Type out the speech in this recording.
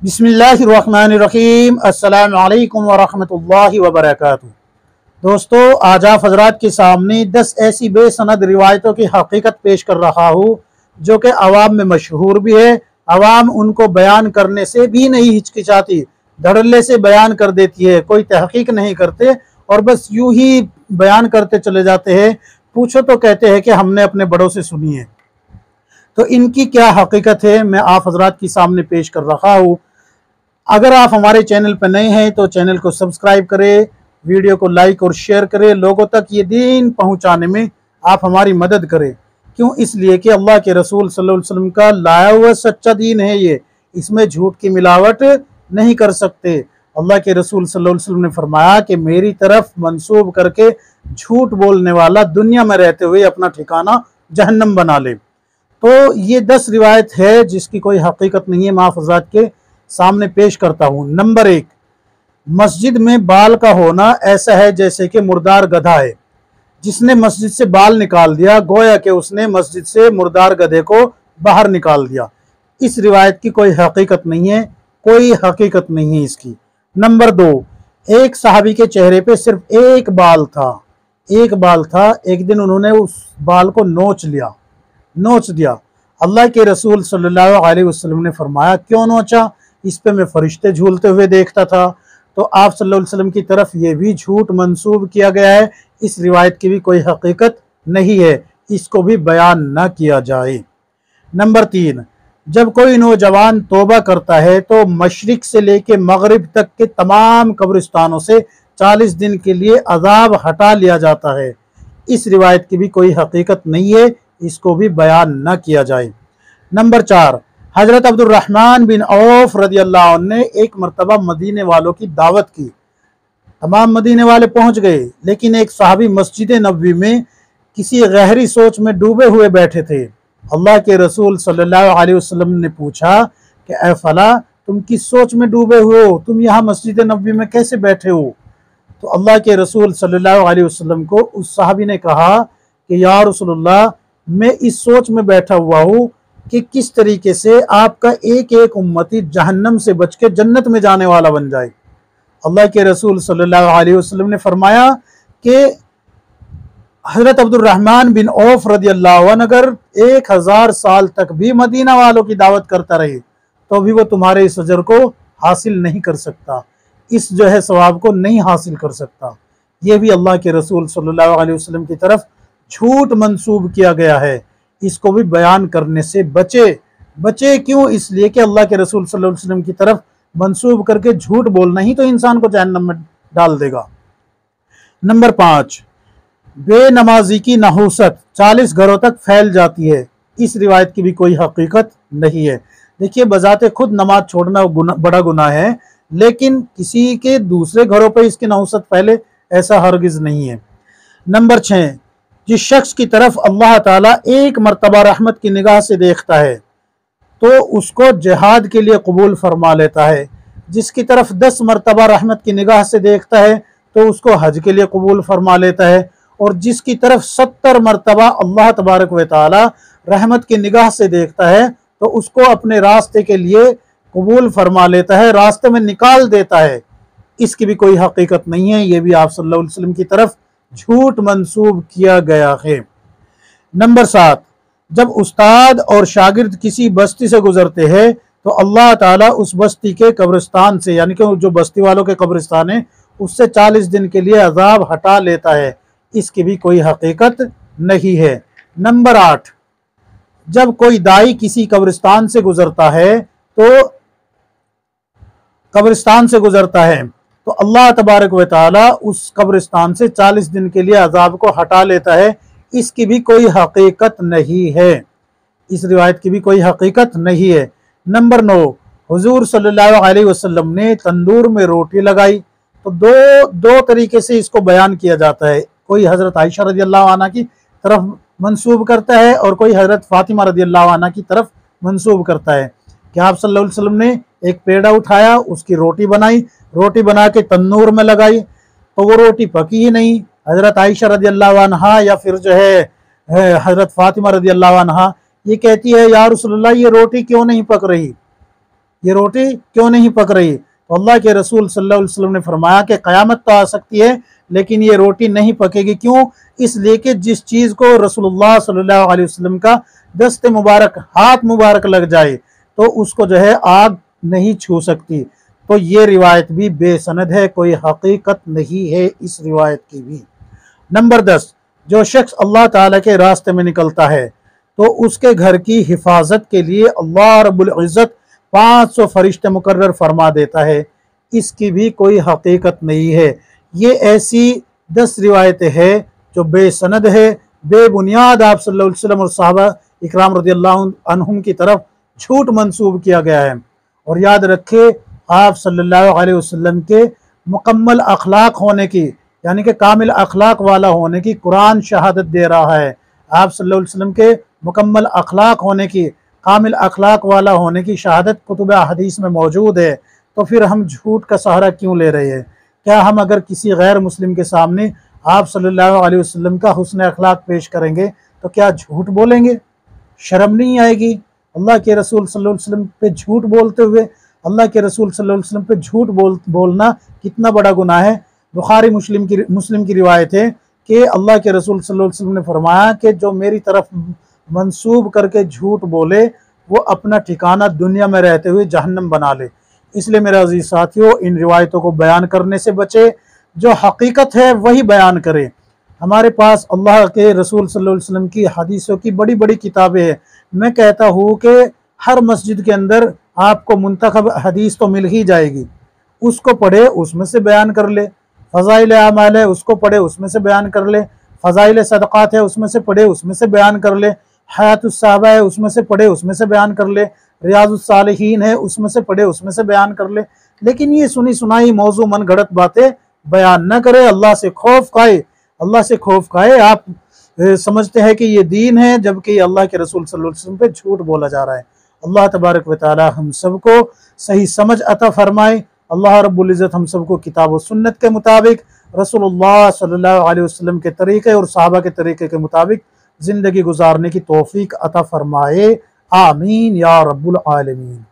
बिस्मिल्लाहिर्रहमानिर्रहीम। अस्सलामु अलैकुम वरहमतुल्लाहि वबरकातुहू। दोस्तों, आज आप हजरात के सामने 10 ऐसी बेसनद रिवायतों की हकीकत पेश कर रहा हूँ जो कि अवाम में मशहूर भी है। अवाम उनको बयान करने से भी नहीं हिचकिचाती, धड़ल्ले से बयान कर देती है, कोई तहकीक नहीं करते और बस यूं ही बयान करते चले जाते हैं। पूछो तो कहते हैं कि हमने अपने बड़ों से सुनी है। तो इनकी क्या हकीकत है मैं आप हजरात के सामने पेश कर रहा हूँ। अगर आप हमारे चैनल पर नए हैं तो चैनल को सब्सक्राइब करें, वीडियो को लाइक और शेयर करें, लोगों तक ये दीन पहुंचाने में आप हमारी मदद करें। क्यों? इसलिए कि अल्लाह के रसूल सल्लल्लाहु अलैहि वसल्लम का लाया हुआ सच्चा दीन है ये, इसमें झूठ की मिलावट नहीं कर सकते। अल्लाह के रसूल सल्लल्लाहु अलैहि वसल्लम ने फरमाया कि मेरी तरफ मंसूब करके झूठ बोलने वाला दुनिया में रहते हुए अपना ठिकाना जहन्नम बना ले। तो ये 10 रिवायत है जिसकी कोई हकीकत नहीं है, मैं आप हज़रात के सामने पेश करता हूँ। नंबर 1, मस्जिद में बाल का होना ऐसा है जैसे कि मुर्दार गधा है। जिसने मस्जिद से बाल निकाल दिया गोया कि उसने मस्जिद से मुर्दार गधे को बाहर निकाल दिया। इस रिवायत की कोई हकीकत नहीं है, कोई हकीकत नहीं है इसकी। नंबर 2, एक सहाबी के चेहरे पे सिर्फ एक बाल था, एक बाल था। एक दिन उन्होंने उस बाल को नोच दिया। अल्लाह के रसूल सल्लल्लाहु अलैहि वसल्लम ने फरमाया, क्यों नोचा? इस पे मैं फरिश्ते झूलते हुए देखता था। तो आप सल्लल्लाहु अलैहि वसल्लम की तरफ ये भी झूठ मंसूब किया गया है। इस रिवायत की भी कोई हकीकत नहीं है, इसको भी बयान न किया जाए। नंबर 3, जब कोई नौजवान तौबा करता है तो मशरिक से लेके मगरिब तक के तमाम कब्रिस्तानों से 40 दिन के लिए अजाब हटा लिया जाता है। इस रिवायत की भी कोई हकीकत नहीं है, इसको भी बयान न किया जाए। Number 4, Hazrat Abdurrahman bin of रदियल्लाहु अन्हु ने एक मरतबा मदीने वालों की दावत की। तमाम मदीने वाले पहुंच गए, लेकिन एक सहाबी मस्जिद नबवी में किसी गहरी सोच में डूबे हुए बैठे थे। अल्लाह के रसूल सल्लल्लाहु अलैहि वसल्लम ने पूछा कि ऐ फला, तुम किस सोच में डूबे हुए हो? तुम यहाँ मस्जिद नबवी में कैसे बैठे हो? तो अल्लाह के रसूल सल्लल्लाहु अलैहि वसल्लम को उस सहाबी ने कहा कि या रसूलल्लाह, मैं इस सोच में बैठा हुआ हूँ कि किस तरीके से आपका एक एक उम्मती जहन्नम से बच के जन्नत में जाने वाला बन जाए। अल्लाह के रसूल सल्लल्लाहु अलैहि वसल्लम ने फरमाया कि हजरत अब्दुर्रहमान बिन औफ रदियल्लाहु अन्हु अगर 1000 साल तक भी मदीना वालों की दावत करता रहे तो भी वो तुम्हारे इस अजर को हासिल नहीं कर सकता, इस जो है सवाब को नहीं हासिल कर सकता। ये भी अल्लाह के रसूल सल्लल्लाहु अलैहि वसल्लम की तरफ झूठ मंसूब किया गया है। इसको भी बयान करने से बचे। क्यों? इसलिए कि अल्लाह के रसूल सल्लल्लाहु अलैहि वसल्लम की तरफ मंसूब करके झूठ बोलना ही तो इंसान को जहन्नम में डाल देगा। नंबर 5, बेनमाजी की नहूसत 40 घरों तक फैल जाती है। इस रिवायत की भी कोई हकीकत नहीं है। देखिए, बजाते खुद नमाज छोड़ना बड़ा गुनाह है, लेकिन किसी के दूसरे घरों पर इसकी नहूसत फैले, ऐसा हरगिज नहीं है। नंबर 6, जिस शख्स की तरफ अल्लाह ताला एक मरतबा रहमत की निगाह से देखता है तो उसको जिहाद के लिए कबूल फरमा लेता है। जिसकी तरफ 10 मरतबा रहमत की निगाह से देखता है तो उसको हज के लिए कबूल फरमा लेता है। और जिसकी तरफ 70 मरतबा अल्लाह तबारक व तआला रहमत की निगाह से देखता है तो उसको अपने रास्ते के लिए कबूल फरमा लेता है, रास्ते में निकाल देता है। इसकी भी कोई हकीकत नहीं है, ये भी आप सल्लल्लाहु अलैहि वसल्लम की तरफ झूठ मंसूब किया गया है। नंबर 7, जब उस्ताद और शागिर्द किसी बस्ती से गुजरते हैं तो अल्लाह ताला उस बस्ती के कब्रिस्तान से, यानी कि जो बस्ती वालों के कब्रिस्तान है, उससे 40 दिन के लिए अजाब हटा लेता है। इसकी भी कोई हकीकत नहीं है। नंबर 8, जब कोई दाई किसी कब्रिस्तान से गुजरता है तो अल्लाह तबारक व तआला उस कब्रिस्तान से 40 दिन के लिए अजाब को हटा लेता है। इसकी भी कोई हकीकत नहीं है, इस रिवायत की भी कोई हकीकत नहीं है। नंबर 9, हुजूर सल्लल्लाहु अलैहि वसल्लम ने तंदूर में रोटी लगाई। तो दो तरीके से इसको बयान किया जाता है। कोई हजरत आयशा रदियल्लाहु अन्हा की तरफ मंसूब करता है और कोई हजरत फातिमा रदियल्लाहु अन्हा की तरफ मंसूब करता है कि आप सल्लल्लाहु अलैहि वसल्लम ने एक पेड़ा उठाया, उसकी रोटी बनाई, रोटी बना के तन्नूर में लगाई तो वो रोटी पकी ही नहीं। हजरत आयशा रदियल्लाहु अन्हा या फिर जो है हजरत फातिमा रदियल्लाहु अन्हा ये कहती है, या रसूलल्लाह, ये रोटी क्यों नहीं पक रही? ये रोटी क्यों नहीं पक रही? तो अल्लाह के रसूल सल्लल्लाहु अलैहि वसल्लम ने फरमाया कि क़यामत तो आ सकती है लेकिन ये रोटी नहीं पकेगी। क्यों? इसलिए कि जिस चीज़ को रसूलुल्लाह सल्लल्लाहु अलैहि वसल्लम का दस्त मुबारक, हाथ मुबारक लग जाए तो उसको जो है आग नहीं छू सकती। तो ये रिवायत भी बेसनद है, कोई हकीकत नहीं है इस रिवायत की भी। नंबर 10, जो शख्स अल्लाह ताला के रास्ते में निकलता है तो उसके घर की हिफाजत के लिए अल्लाह रब्बुल इज़्ज़त 500 फरिश्ते मुकर्रर फरमा देता है। इसकी भी कोई हकीकत नहीं है। ये ऐसी 10 रिवायतें हैं जो बेसनद है, बेबुनियाद आप सल्लल्लाहु अलैहि वसल्लम और सहाबा इकराम रज़ियल्लाहु अन्हुम की तरफ झूठ मंसूब किया गया है। और याद रखे, आप सल्लल्लाहु अलैहि वसल्लम के मुकम्मल अखलाक होने की, यानी कि कामिल अखलाक वाला होने की कुरान शहादत दे रहा है। आप सल्लल्लाहु अलैहि वसल्लम के मुकम्मल अखलाक होने की, कामिल अखलाक वाला होने की शहादत कुतुब हदीस में मौजूद है। तो फिर हम झूठ का सहारा क्यों ले रहे हैं? क्या हम अगर किसी गैर मुस्लिम के सामने आप सल्लल्लाहु अलैहि वसल्लम का हुस्न अखलाक पेश करेंगे तो क्या झूठ बोलेंगे? शर्म नहीं आएगी? अल्लाह के रसूल सल्लल्लाहु अलैहि वसल्लम पे झूठ बोलते हुए, अल्लाह के रसूल सल्लल्लाहु अलैहि वसल्लम पे झूठ बोलना कितना बड़ा गुनाह है। बुखारी मुस्लिम की रिवायत है कि अल्लाह के रसूल सल्लल्लाहु अलैहि वसल्लम ने फरमाया कि जो मेरी तरफ मंसूब करके झूठ बोले वो अपना ठिकाना दुनिया में रहते हुए जहन्नम बना ले। इसलिए मेरे अजीज साथियों, इन रिवायतों को बयान करने से बचे, जो हकीकत है वही बयान करें। हमारे पास अल्लाह के रसूल सल्लल्लाहु अलैहि वसल्लम की हदीसों की बड़ी बड़ी किताबें हैं। मैं कहता हूँ कि हर मस्जिद के अंदर आपको मुंतखब हदीस तो मिल ही जाएगी, उसको पढ़े, उसमें से बयान कर ले। फ़ज़ाइल आमाल है, उसको पढ़े, उसमें से बयान कर ले। फ़ज़ाइल सदक़ात है, उसमें से पढ़े, उसमें से बयान कर ले। हयातुस सहाबा है, उसमें से पढ़े, उसमें से बयान कर ले। रियाजुस सालिहीन है, उसमें से पढ़े, उसमें से बयान कर ले। लेकिन ये सुनी सुनाई मौजू मन गढ़ंत बातें बयान न करे। अल्लाह से खौफ खाए, अल्लाह से खौफ खाए। आप समझते हैं कि ये दीन है, जबकि अल्लाह के रसूल सल्लल्लाहु अलैहि वसल्लम पे झूठ बोला जा रहा है। अल्लाह तबारक व तआला हम सबको सही समझ अता फरमाए। अल्लाह रब्बुल इज़्ज़त हम सबको किताब और सुन्नत के मुताबिक, रसूलुल्लाह सल्लल्लाहु अलैहि वसल्लम के तरीके और सहाबा के तरीके के मुताबिक ज़िंदगी गुजारने की तौफीक अता फरमाए। आमीन या रब्बुल आलमीन।